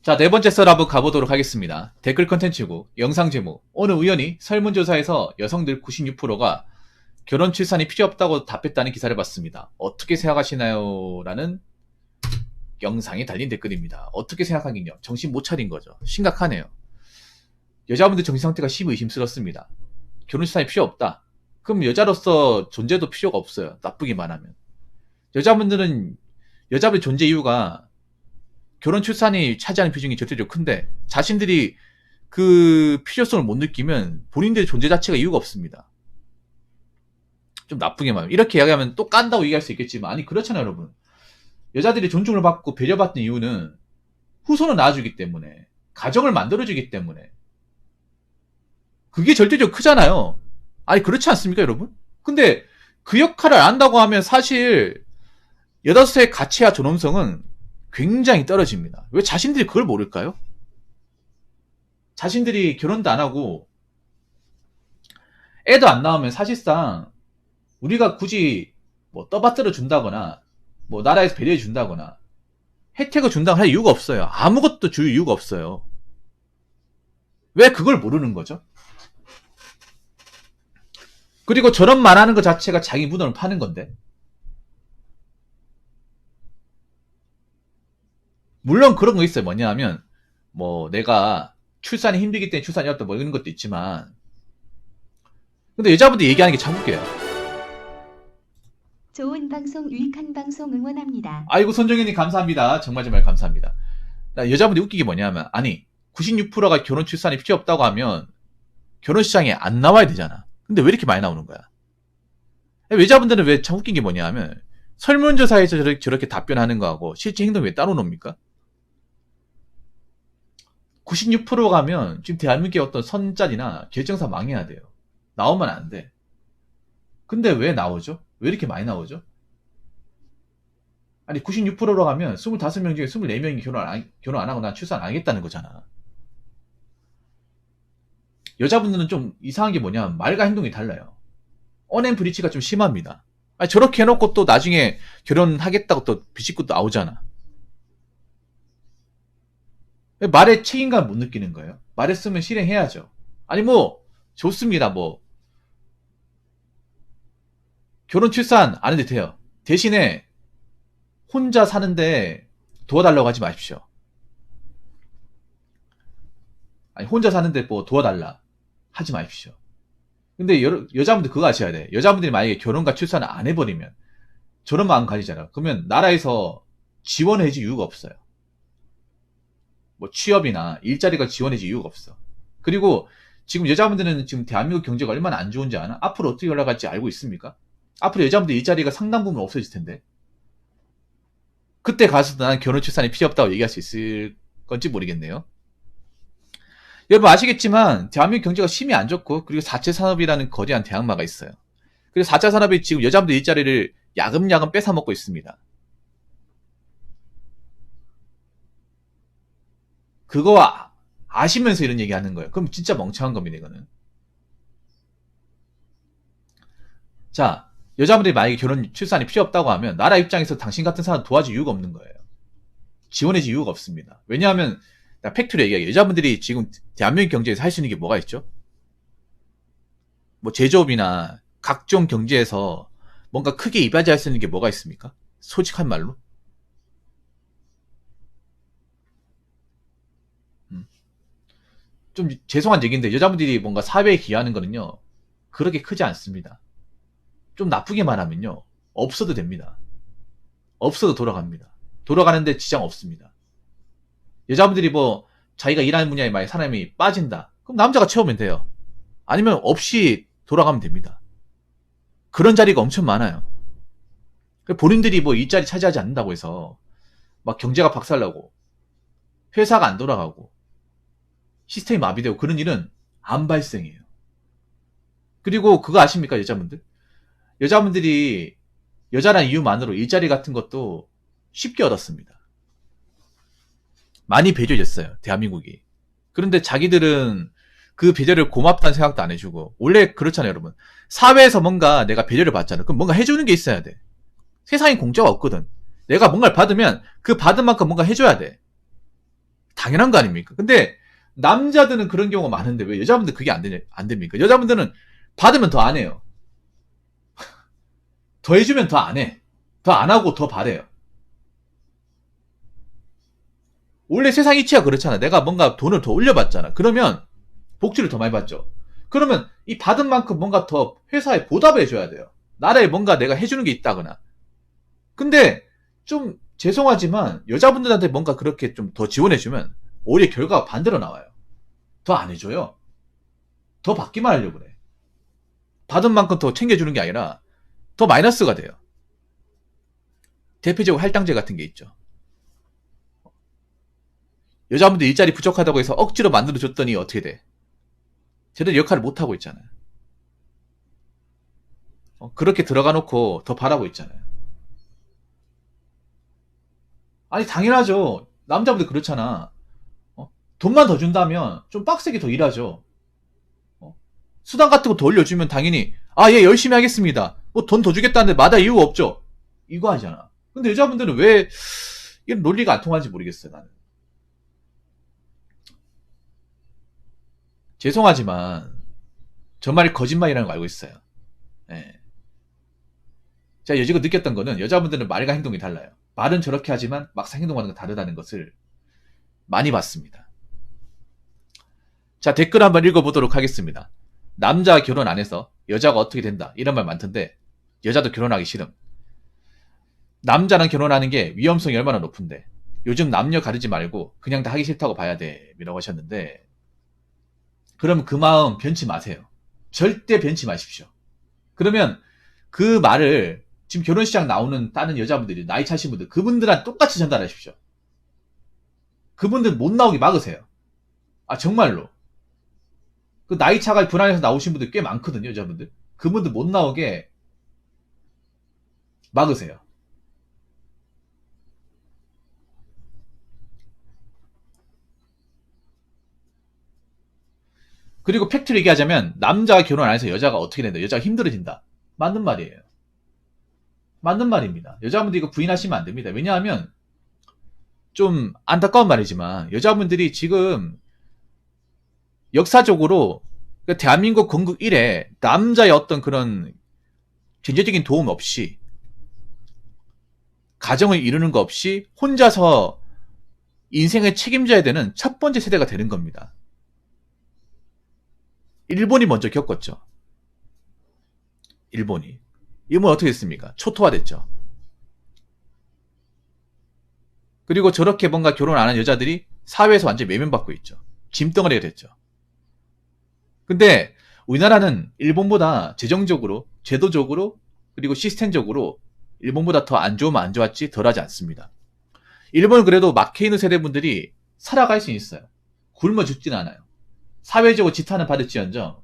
자, 네 번째 썰 한번 가보도록 하겠습니다. 댓글 컨텐츠고 영상 제목. 어느 의원이 설문조사에서 여성들 96%가 결혼 출산이 필요 없다고 답했다는 기사를 봤습니다. 어떻게 생각하시나요? 라는 영상이 달린 댓글입니다. 어떻게 생각하긴요. 정신 못 차린 거죠. 심각하네요. 여자분들 정신 상태가 심의심스럽습니다. 결혼 출산이 필요 없다. 그럼 여자로서 존재도 필요가 없어요. 나쁘게 말하면. 여자분들 존재 이유가 결혼 출산이 차지하는 비중이 절대적으로 큰데 자신들이 그 필요성을 못 느끼면 본인들의 존재 자체가 이유가 없습니다. 좀 나쁘게 말하면 이렇게 이야기하면 또 깐다고 얘기할 수 있겠지만 아니 그렇잖아요 여러분. 여자들이 존중을 받고 배려받는 이유는 후손을 낳아주기 때문에 가정을 만들어주기 때문에 그게 절대적으로 크잖아요. 아니 그렇지 않습니까 여러분? 근데 그 역할을 안다고 하면 사실 여자로서의 가치와 존엄성은 굉장히 떨어집니다. 왜 자신들이 그걸 모를까요? 자신들이 결혼도 안 하고 애도 안 낳으면 사실상 우리가 굳이 뭐 떠받들어 준다거나 뭐 나라에서 배려해 준다거나 혜택을 준다고 할 이유가 없어요. 아무것도 줄 이유가 없어요. 왜 그걸 모르는 거죠? 그리고 저런 말하는 것 자체가 자기 무덤을 파는 건데. 물론 그런 거 있어요. 뭐냐면 뭐 내가 출산이 힘들기 때문에 출산이 어렵다 뭐 이런 것도 있지만 근데 여자분들이 얘기하는 게 참 웃겨요. 좋은 방송, 유익한 방송 응원합니다. 아이고 손정현님 감사합니다. 정말 감사합니다. 여자분들이 웃긴 게 뭐냐면 아니 96%가 결혼 출산이 필요 없다고 하면 결혼 시장에 안 나와야 되잖아. 근데 왜 이렇게 많이 나오는 거야? 여자분들은 왜 참 웃긴 게 뭐냐면 설문조사에서 저렇게 답변하는 거하고 실제 행동이 왜 따로 놉니까? 96% 가면 지금 대한민국의 어떤 선자리나 결정사 망해야 돼요. 나오면 안 돼. 근데 왜 나오죠? 왜 이렇게 많이 나오죠? 아니 96%로 가면 25명 중에 24명이 결혼 안 하고 난 출산 안 하겠다는 거잖아. 여자분들은 좀 이상한 게 뭐냐면 말과 행동이 달라요. 언앤브리치가 좀 심합니다. 아니 저렇게 해놓고 또 나중에 결혼하겠다고 또 비집고 또 나오잖아. 말에 책임감 못 느끼는 거예요. 말했으면 실행해야죠. 아니 뭐 좋습니다. 뭐 결혼 출산 안 해도 돼요. 대신에 혼자 사는데 도와달라고 하지 마십시오. 아니 혼자 사는데 뭐 도와달라 하지 마십시오. 근데 여자분들 그거 아셔야 돼. 여자분들이 만약에 결혼과 출산을 안 해버리면 저런 마음 가지잖아. 그러면 나라에서 지원해줄 이유가 없어요. 뭐 취업이나 일자리가 지원해줄 이유가 없어. 그리고 지금 여자분들은 지금 대한민국 경제가 얼마나 안 좋은지 아나? 앞으로 어떻게 올라갈지 알고 있습니까? 앞으로 여자분들 일자리가 상당 부분 없어질 텐데 그때 가서도 난 결혼 출산이 필요 없다고 얘기할 수 있을 건지 모르겠네요. 여러분 아시겠지만 대한민국 경제가 심히 안 좋고 그리고 4차 산업이라는 거대한 대항마가 있어요. 그리고 4차 산업이 지금 여자분들 일자리를 야금야금 뺏어먹고 있습니다. 그거 아시면서 이런 얘기 하는 거예요. 그럼 진짜 멍청한 겁니다, 이거는. 자, 여자분들이 만약에 결혼, 출산이 필요 없다고 하면 나라 입장에서 당신 같은 사람 도와줄 이유가 없는 거예요. 지원해줄 이유가 없습니다. 왜냐하면 팩트로 얘기하게 여자분들이 지금 대한민국 경제에서 할 수 있는 게 뭐가 있죠? 뭐 제조업이나 각종 경제에서 뭔가 크게 이바지할 수 있는 게 뭐가 있습니까? 솔직한 말로. 좀 죄송한 얘기인데 여자분들이 뭔가 사회에 기여하는 거는요 그렇게 크지 않습니다. 좀 나쁘게 말하면요 없어도 됩니다. 없어도 돌아갑니다. 돌아가는데 지장 없습니다. 여자분들이 뭐 자기가 일하는 분야에 만약 사람이 빠진다 그럼 남자가 채우면 돼요. 아니면 없이 돌아가면 됩니다. 그런 자리가 엄청 많아요. 본인들이 뭐 일자리 차지하지 않는다고 해서 막 경제가 박살나고 회사가 안 돌아가고 시스템이 마비되고 그런 일은 안 발생해요. 그리고 그거 아십니까 여자분들? 여자분들이 여자란 이유만으로 일자리 같은 것도 쉽게 얻었습니다. 많이 배려졌어요 대한민국이. 그런데 자기들은 그 배려를 고맙다는 생각도 안 해주고 원래 그렇잖아요 여러분. 사회에서 뭔가 내가 배려를 받잖아. 그럼 뭔가 해주는 게 있어야 돼. 세상에 공짜가 없거든. 내가 뭔가를 받으면 그 받은 만큼 뭔가 해줘야 돼. 당연한 거 아닙니까? 근데 남자들은 그런 경우가 많은데 왜 여자분들 그게 안 됩니까? 여자분들은 받으면 더 안 해요. 더 해주면 더 안 해. 더 안 하고 더 바래요. 원래 세상 이치가 그렇잖아. 내가 뭔가 돈을 더 올려받잖아. 그러면 복지를 더 많이 받죠. 그러면 이 받은 만큼 뭔가 더 회사에 보답을 해줘야 돼요. 나라에 뭔가 내가 해주는 게 있다거나. 근데 좀 죄송하지만 여자분들한테 뭔가 그렇게 좀 더 지원해주면 오히려 결과가 반대로 나와요. 더 안 해줘요. 더 받기만 하려고 그래. 받은 만큼 더 챙겨주는 게 아니라 더 마이너스가 돼요. 대표적으로 할당제 같은 게 있죠. 여자분들 일자리 부족하다고 해서 억지로 만들어줬더니 어떻게 돼? 제대로 역할을 못하고 있잖아요. 그렇게 들어가 놓고 더 바라고 있잖아요. 아니 당연하죠. 남자분들 그렇잖아. 돈만 더 준다면 좀 빡세게 더 일하죠. 수당 같은 거 더 올려주면 당연히 예 열심히 하겠습니다. 뭐 돈 더 주겠다는데 마다 이유가 없죠. 이거 하잖아. 근데 여자분들은 왜 이런 논리가 안 통하는지 모르겠어요. 나는. 죄송하지만 저 말이 거짓말이라는 거 알고 있어요. 예. 제가 여지껏 느꼈던 거는 여자분들은 말과 행동이 달라요. 말은 저렇게 하지만 막상 행동하는 건 다르다는 것을 많이 봤습니다. 자, 댓글 한번 읽어보도록 하겠습니다. 남자 결혼 안 해서 여자가 어떻게 된다 이런 말 많던데 여자도 결혼하기 싫음. 남자랑 결혼하는 게 위험성이 얼마나 높은데 요즘 남녀 가리지 말고 그냥 다 하기 싫다고 봐야 돼 이라고 하셨는데 그럼 그 마음 변치 마세요. 절대 변치 마십시오. 그러면 그 말을 지금 결혼식장 나오는 다른 여자분들이 나이 차신 분들 그분들한테 똑같이 전달하십시오. 그분들 못 나오게 막으세요. 정말로 그 나이 차가 불안해서 나오신 분들 꽤 많거든요. 여자분들 그분들 못 나오게 막으세요. 그리고 팩트를 얘기하자면 남자가 결혼 안 해서 여자가 어떻게 된다. 여자가 힘들어진다. 맞는 말이에요. 맞는 말입니다. 여자분들 이거 부인하시면 안 됩니다. 왜냐하면 좀 안타까운 말이지만 여자분들이 지금 역사적으로 대한민국 건국 이래 남자의 어떤 그런 경제적인 도움 없이 가정을 이루는 거 없이 혼자서 인생을 책임져야 되는 첫 번째 세대가 되는 겁니다. 일본이 먼저 겪었죠. 일본이 어떻게 됐습니까? 초토화됐죠. 그리고 저렇게 뭔가 결혼 안 한 여자들이 사회에서 완전히 외면받고 있죠. 짐덩어리가 됐죠. 근데 우리나라는 일본보다 재정적으로, 제도적으로, 그리고 시스템적으로 일본보다 더 안 좋으면 안 좋았지 덜하지 않습니다. 일본은 그래도 마케이노 세대분들이 살아갈 수 있어요. 굶어 죽진 않아요. 사회적으로 지탄은 받을지언정,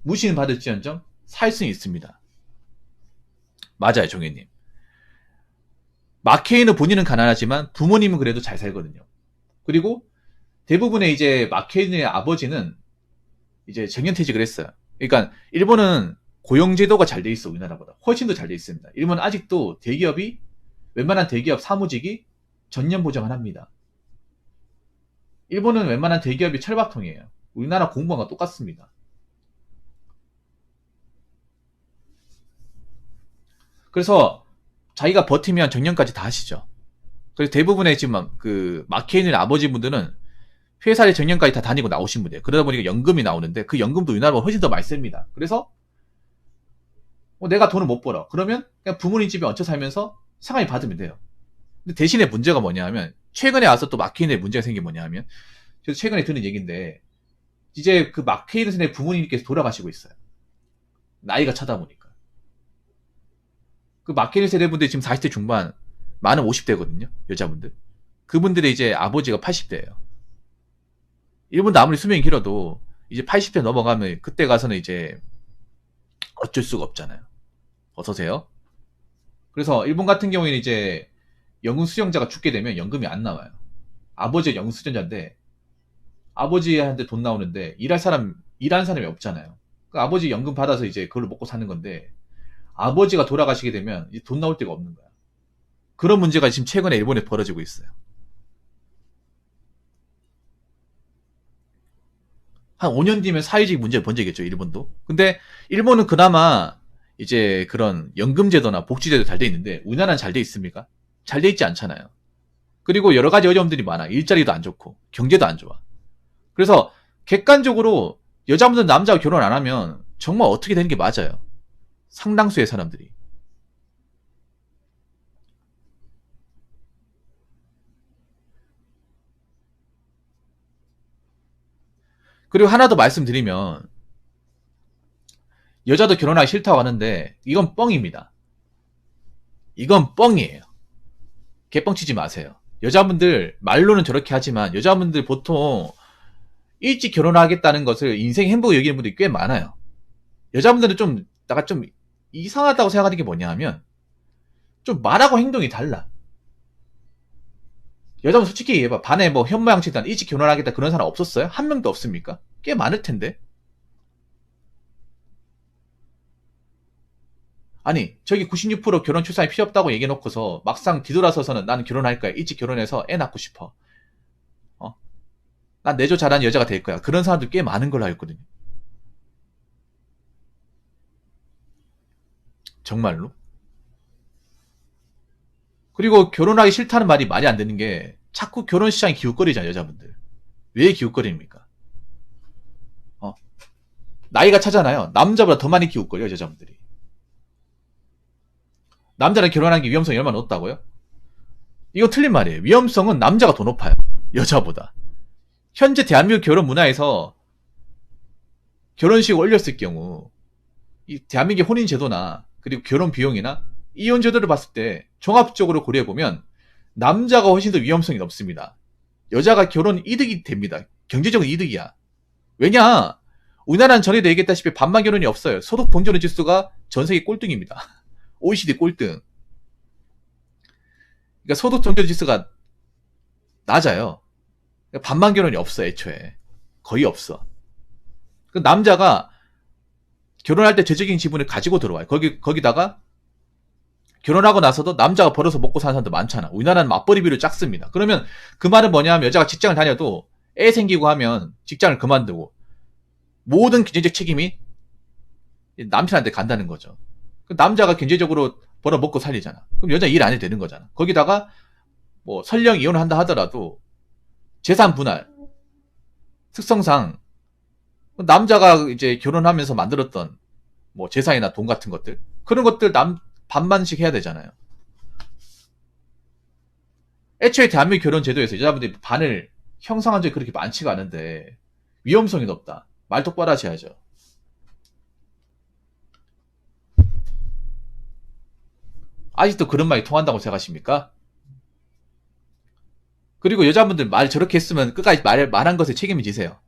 무시는 받을지언정 살 수는 있습니다. 맞아요, 종현님. 마케이노 본인은 가난하지만 부모님은 그래도 잘 살거든요. 그리고 대부분의 이제 마케이노의 아버지는 이제 정년퇴직을 했어요. 그러니까 일본은 고용제도가 잘 돼 있어. 우리나라보다 훨씬 더 잘 돼 있습니다. 일본은 아직도 대기업이 웬만한 대기업 사무직이 전년 보장을 합니다. 일본은 웬만한 대기업이 철밥통이에요. 우리나라 공무원과 똑같습니다. 그래서 자기가 버티면 정년까지 다 하시죠. 그래서 대부분의 지금 그 마케인의 아버지분들은 회사에 정년까지 다 다니고 나오신 분이에요. 그러다 보니까 연금이 나오는데 그 연금도 우리나라보다 훨씬 더 많이 셉니다. 그래서 내가 돈을 못 벌어. 그러면 그냥 부모님 집에 얹혀 살면서 상황이 받으면 돼요. 근데 대신에 문제가 뭐냐 하면 최근에 와서 또 마케인의 문제가 생긴 게 뭐냐 하면 저도 최근에 들은 얘기인데 이제 그 마케인 선생의 부모님께서 돌아가시고 있어요. 나이가 차다 보니까. 그 마케인 세대분들이 지금 40대 중반, 많은 50대거든요. 여자분들. 그분들의 이제 아버지가 80대예요. 일본도 아무리 수명이 길어도 이제 80대 넘어가면 그때 가서는 이제 어쩔 수가 없잖아요. 어서세요. 그래서 일본 같은 경우에는 이제 연금 수령자가 죽게 되면 연금이 안 나와요. 아버지가 연금 수령자인데 아버지한테 돈 나오는데 일한 사람이 없잖아요. 그 아버지 연금 받아서 이제 그걸로 먹고 사는 건데 아버지가 돌아가시게 되면 돈 나올 데가 없는 거야. 그런 문제가 지금 최근에 일본에 벌어지고 있어요. 한 5년 뒤면 사회적 문제 번지겠죠, 일본도. 근데 일본은 그나마 이제 그런 연금제도나 복지제도 잘 돼 있는데 우리나라는 잘 돼 있습니까? 잘 돼 있지 않잖아요. 그리고 여러 가지 어려움들이 많아. 일자리도 안 좋고 경제도 안 좋아. 그래서 객관적으로 여자분들 남자와 결혼 안 하면 정말 어떻게 되는 게 맞아요. 상당수의 사람들이. 그리고 하나 더 말씀드리면 여자도 결혼하기 싫다고 하는데 이건 뻥입니다. 이건 뻥이에요. 개뻥치지 마세요. 여자분들 말로는 저렇게 하지만 여자분들 보통 일찍 결혼하겠다는 것을 인생 행복을 여기는 분들이 꽤 많아요. 여자분들은 좀 약간 좀 이상하다고 생각하는 게 뭐냐 하면 좀 말하고 행동이 달라. 여자분 솔직히 얘기해봐. 반에 뭐 현모양측단 일찍 결혼하겠다 그런 사람 없었어요? 한 명도 없습니까? 꽤 많을 텐데. 아니 저기 96% 결혼 출산이 필요 없다고 얘기해놓고서 막상 뒤돌아서서는 나는 결혼할 거야. 일찍 결혼해서 애 낳고 싶어. 난 내조 잘하는 여자가 될 거야. 그런 사람들 꽤 많은 걸로 알고 있거든요. 정말로. 그리고 결혼하기 싫다는 말이 말이 안 되는 게 자꾸 결혼 시장이 기웃거리잖아요, 여자분들. 왜 기웃거립니까? 나이가 차잖아요. 남자보다 더 많이 기웃거려요, 여자분들이. 남자는 결혼하는 게 위험성이 얼마나 높다고요? 이거 틀린 말이에요. 위험성은 남자가 더 높아요. 여자보다. 현재 대한민국 결혼 문화에서 결혼식 올렸을 경우 이 대한민국의 혼인 제도나 그리고 결혼 비용이나 이혼 제도를 봤을 때 종합적으로 고려해 보면 남자가 훨씬 더 위험성이 높습니다. 여자가 결혼 이득이 됩니다. 경제적인 이득이야. 왜냐? 우리나라는 전에도 얘기했다시피 반만 결혼이 없어요. 소득 동결혼 지수가 전 세계 꼴등입니다. OECD 꼴등. 그러니까 소득 동결 지수가 낮아요. 반만 결혼이 없어, 애초에. 거의 없어. 그 남자가 결혼할 때 재적인 지분을 가지고 들어와요. 거기다가 결혼하고 나서도 남자가 벌어서 먹고 사는 사람도 많잖아. 우리나라는 맞벌이 비율이 작습니다. 그러면 그 말은 뭐냐면 여자가 직장을 다녀도 애 생기고 하면 직장을 그만두고 모든 경제적 책임이 남편한테 간다는 거죠. 남자가 경제적으로 벌어 먹고 살리잖아. 그럼 여자 일 안 해도 되는 거잖아. 거기다가 뭐 설령 이혼을 한다 하더라도 재산 분할 특성상 남자가 이제 결혼하면서 만들었던 뭐 재산이나 돈 같은 것들 그런 것들 반반씩 해야 되잖아요. 애초에 대한민국 결혼 제도에서 여자분들이 반을 형성한 적이 그렇게 많지가 않은데 위험성이 높다. 말 똑바로 하셔야죠. 아직도 그런 말이 통한다고 생각하십니까? 그리고 여자분들 말 저렇게 했으면 끝까지 말한 것에 책임을 지세요.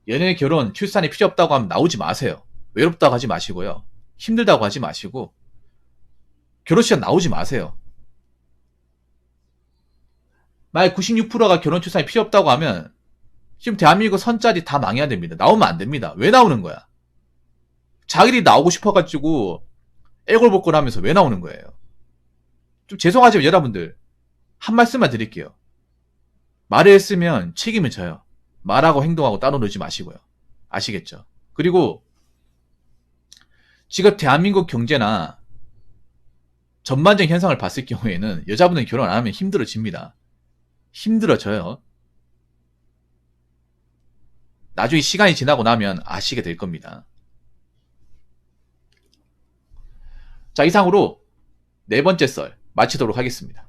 연애, 결혼, 출산이 필요 없다고 하면 나오지 마세요. 외롭다고 하지 마시고요. 힘들다고 하지 마시고 결혼식장 나오지 마세요. 만약 96%가 결혼, 출산이 필요 없다고 하면 지금 대한민국 선짜리 다 망해야 됩니다. 나오면 안 됩니다. 왜 나오는 거야? 자기들이 나오고 싶어가지고 애골복골 하면서 왜 나오는 거예요? 좀 죄송하지만 여러분들 한 말씀만 드릴게요. 말을 했으면 책임을 져요. 말하고 행동하고 따로 놀지 마시고요. 아시겠죠? 그리고 지금 대한민국 경제나 전반적인 현상을 봤을 경우에는 여자분은 결혼 안 하면 힘들어집니다. 힘들어져요. 나중에 시간이 지나고 나면 아시게 될 겁니다. 자, 이상으로 네 번째 썰 마치도록 하겠습니다.